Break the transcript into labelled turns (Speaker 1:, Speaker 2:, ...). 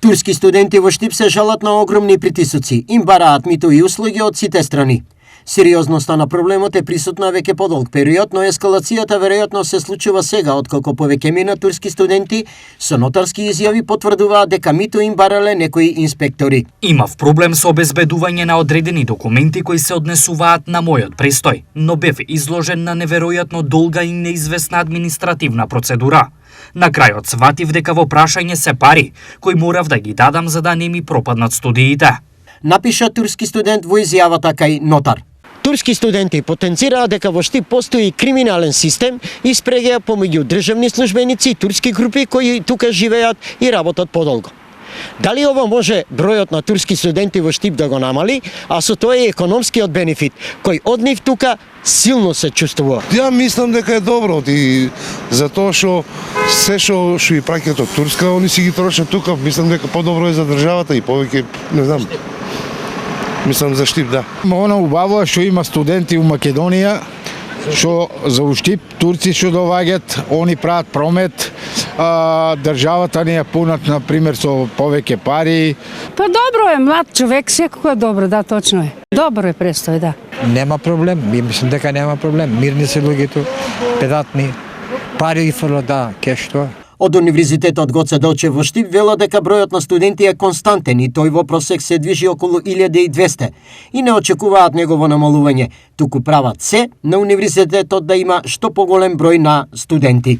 Speaker 1: Турски студенти во Штип се жалат на огромни притисоци. Им бараат мито и услуги од сите страни. Сериозноста на проблемот е присутна веќе подолг период, но ескалацијата веројатно се случува сега, откако повеќе мина турски студенти со нотарски изјави потврдуваат дека мито им барале некои инспектори.
Speaker 2: Имав проблем со обезбедување на одредени документи кои се однесуваат на мојот престој, но бев изложен на неверојатно долга и неизвестна административна процедура. На крајот сватив дека во прашање се пари, кои морав да ги дадам за да не ми пропаднат студиите.
Speaker 1: Напиша турски студент во изјавата кај нотар. Турски студенти потенцираат дека во Штип постои криминален систем и спрега помеѓу државни службеници и турски групи кои тука живеат и работат подолго. Дали ова може бројот на турски студенти во Штип да го намали, а со тоа и економскиот бенефит, кој од нив тука силно се чувствува?
Speaker 3: Ја мислам дека е добро, и затоа што се што и праќаат од Турска, они си ги трошат тука, мислам дека подобро е за државата и повеќе, не знам. Мислам за Штип, да.
Speaker 4: Она убаво што има студенти во Македонија, што за Штип турци што доаѓаат, они прават промет, државата ни е пунат, например, со повеќе пари.
Speaker 5: Па добро е, млад човек, секако е добро, да, точно е. Добро е престој, да.
Speaker 6: Нема проблем, мислам дека нема проблем. Мирни се луѓето, педатни, пари ги фрлат, да, кеш тоа.
Speaker 1: Од Универзитетот Гоце Делчев во Штип велат дека бројот на студенти е константен и тој во просек се движи околу 1200 и не очекуваат негово намалување, туку прават се на универзитетот да има што поголем број на студенти.